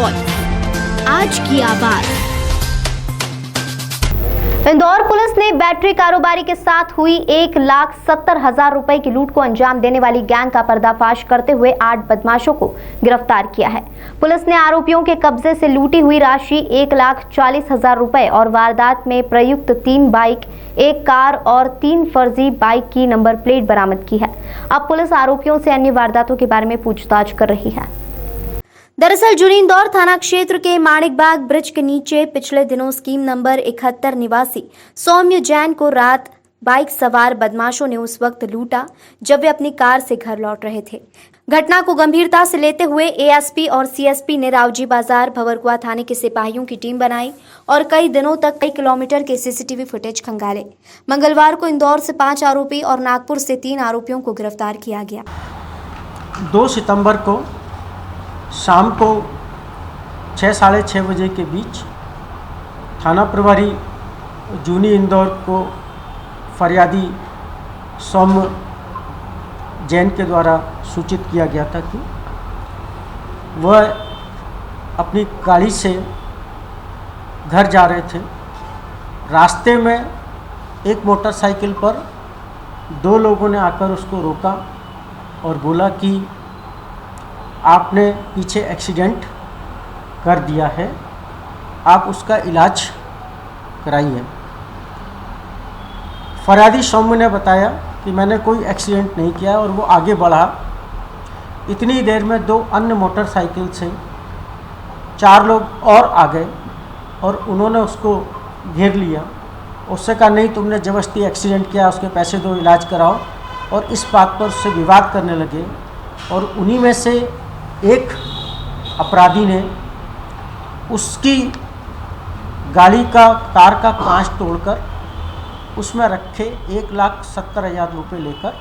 Voice, आज की आवाज। इंदौर पुलिस ने बैटरी कारोबारी के साथ हुई 1,70,000 रुपए की लूट को अंजाम देने वाली गैंग का पर्दाफाश करते हुए 8 बदमाशों को गिरफ्तार किया है। पुलिस ने आरोपियों के कब्जे से लूटी हुई राशि 1,40,000 रुपए और वारदात में प्रयुक्त 3 बाइक, 1 कार और 3 फर्जी बाइक की नंबर प्लेट बरामद की है। अब पुलिस आरोपियों से अन्य वारदातों के बारे में पूछताछ कर रही है। दरअसल जुनी इंदौर थाना क्षेत्र के माणिकबाग ब्रिज के नीचे पिछले दिनों स्कीम नंबर 71 निवासी सौम्य जैन को रात बाइक सवार बदमाशों ने उस वक्त लूटा जब वे अपनी कार से घर लौट रहे थे। घटना को गंभीरता से लेते हुए एएसपी और सीएसपी ने रावजी बाजार भंवरकुआ थाने के सिपाहियों की टीम बनाई और कई दिनों तक कई किलोमीटर के सीसीटीवी फुटेज खंगाले। मंगलवार को इंदौर से 5 आरोपी और नागपुर से 3 आरोपियों को गिरफ्तार किया गया। 2 सितंबर को शाम को 6 साढ़े 6 बजे के बीच थाना प्रभारी जूनी इंदौर को फरियादी सौम्य जैन के द्वारा सूचित किया गया था कि वह अपनी गाड़ी से घर जा रहे थे। रास्ते में एक मोटरसाइकिल पर 2 लोगों ने आकर उसको रोका और बोला कि आपने पीछे एक्सीडेंट कर दिया है, आप उसका इलाज कराइए। फरियादी सौम्य ने बताया कि मैंने कोई एक्सीडेंट नहीं किया और वो आगे बढ़ा। इतनी देर में 2 अन्य मोटरसाइकिल से 4 लोग और आ गए और उन्होंने उसको घेर लिया। उससे कहा नहीं, तुमने ज़बरदस्ती एक्सीडेंट किया, उसके पैसे दो, इलाज कराओ। और इस बात पर उससे विवाद करने लगे और उन्हीं में से एक अपराधी ने उसकी गाड़ी का कार का कांच तोड़कर उसमें रखे 1,70,000 रुपये लेकर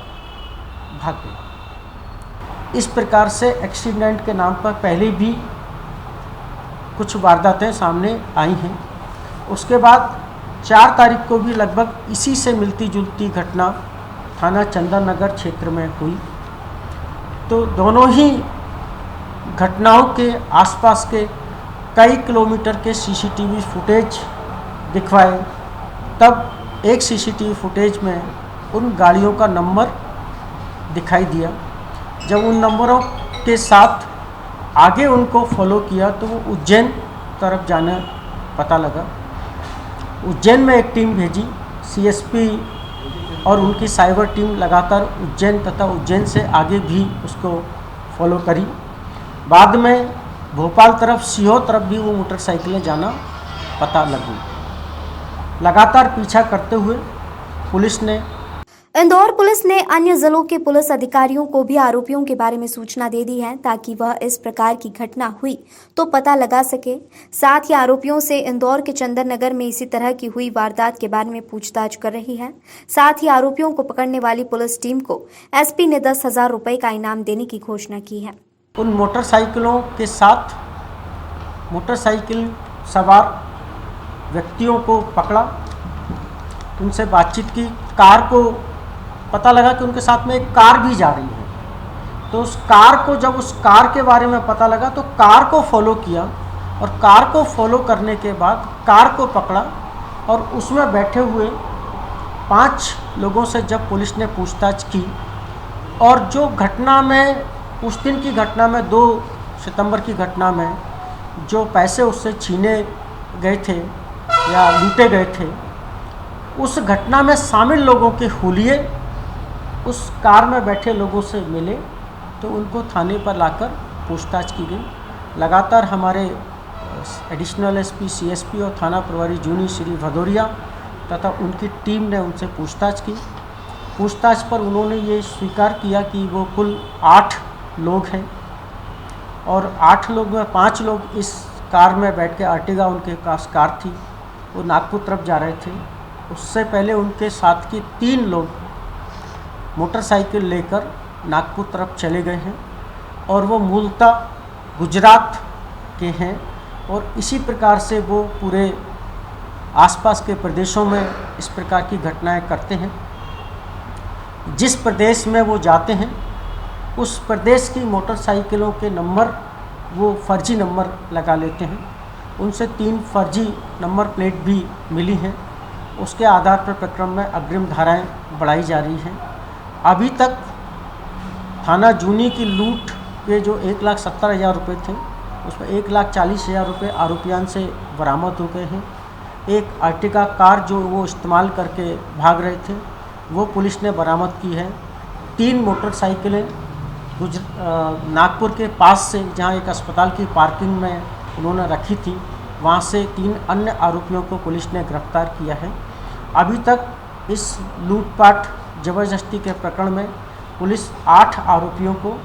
भाग गया। इस प्रकार से एक्सीडेंट के नाम पर पहले भी कुछ वारदातें सामने आई हैं। उसके बाद 4 तारीख को भी लगभग इसी से मिलती जुलती घटना थाना चंदन नगर क्षेत्र में हुई। तो दोनों ही घटनाओं के आसपास के कई किलोमीटर के सीसीटीवी फुटेज दिखवाए। तब एक सीसीटीवी फुटेज में उन गाड़ियों का नंबर दिखाई दिया। जब उन नंबरों के साथ आगे उनको फॉलो किया तो वो उज्जैन तरफ जाने पता लगा। उज्जैन में एक टीम भेजी, सीएसपी और उनकी साइबर टीम लगातार उज्जैन तथा उज्जैन से आगे भी उसको फॉलो करी। बाद में भोपाल तरफ, सीहोर तरफ भी वो मोटरसाइकिलें जाना पता लगी। लगातार पीछा करते हुए इंदौर पुलिस ने अन्य जिलों के पुलिस अधिकारियों को भी आरोपियों के बारे में सूचना दे दी है ताकि वह इस प्रकार की घटना हुई तो पता लगा सके। साथ ही आरोपियों से इंदौर के चंदन नगर में इसी तरह की हुई वारदात के बारे में पूछताछ कर रही है। साथ ही आरोपियों को पकड़ने वाली पुलिस टीम को एसपी ने 10,000 रुपए का इनाम देने की घोषणा की है। उन मोटरसाइकिलों के साथ मोटरसाइकिल सवार व्यक्तियों को पकड़ा, उनसे बातचीत की। कार को पता लगा कि उनके साथ में एक कार भी जा रही है। तो उस कार को, जब उस कार के बारे में पता लगा तो कार को फॉलो किया और कार को फॉलो करने के बाद कार को पकड़ा और उसमें बैठे हुए 5 लोगों से जब पुलिस ने पूछताछ की और जो घटना में, उस दिन की घटना में, 2 सितंबर की घटना में जो पैसे उससे छीने गए थे या लूटे गए थे, उस घटना में शामिल लोगों के हुलिये उस कार में बैठे लोगों से मिले तो उनको थाने पर लाकर पूछताछ की गई। लगातार हमारे एडिशनल एसपी, सीएसपी और थाना प्रभारी जूनी श्री भदौरिया तथा उनकी टीम ने उनसे पूछताछ की। पूछताछ पर उन्होंने ये स्वीकार किया कि वो कुल 8 लोग हैं और 8 लोग में 5 लोग इस कार में बैठ के, आर्टिगा उनके पास कार थी, वो नागपुर तरफ जा रहे थे। उससे पहले उनके साथ के 3 लोग मोटरसाइकिल लेकर नागपुर तरफ चले गए हैं और वो मूलतः गुजरात के हैं और इसी प्रकार से वो पूरे आसपास के प्रदेशों में इस प्रकार की घटनाएं करते हैं। जिस प्रदेश में वो जाते हैं उस प्रदेश की मोटरसाइकिलों के नंबर वो फर्जी नंबर लगा लेते हैं। उनसे 3 फर्जी नंबर प्लेट भी मिली हैं। उसके आधार पर प्रकरण में अग्रिम धाराएं बढ़ाई जा रही हैं। अभी तक थाना जूनी की लूट के जो 1,70,000 रुपये थे, उसमें 1,40,000 रुपये आरोपियां से बरामद हो गए हैं। एक अर्टिगा कार जो वो इस्तेमाल करके भाग रहे थे, वो पुलिस ने बरामद की है। 3 मोटरसाइकिलें नागपुर के पास से, जहां एक अस्पताल की पार्किंग में उन्होंने रखी थी, वहां से 3 अन्य आरोपियों को पुलिस ने गिरफ्तार किया है। अभी तक इस लूटपाट ज़बरदस्ती के प्रकरण में पुलिस 8 आरोपियों को,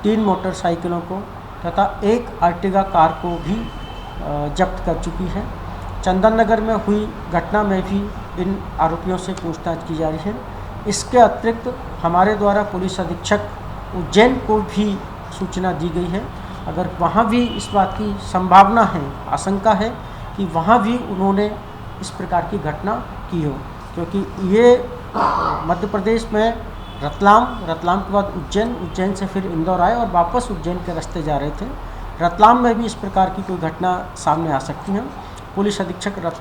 3 मोटरसाइकिलों को तथा 1 अर्टिगा कार को भी जब्त कर चुकी है। चंदन नगर में हुई घटना में भी इन आरोपियों से पूछताछ की जा रही है। इसके अतिरिक्त हमारे द्वारा पुलिस अधीक्षक उज्जैन को भी सूचना दी गई है। अगर वहाँ भी इस बात की संभावना है, आशंका है कि वहाँ भी उन्होंने इस प्रकार की घटना की हो, क्योंकि ये मध्य प्रदेश में रतलाम के बाद उज्जैन से फिर इंदौर आए और वापस उज्जैन के रास्ते जा रहे थे। रतलाम में भी इस प्रकार की कोई घटना सामने आ सकती है। पुलिस अधीक्षक रतलाम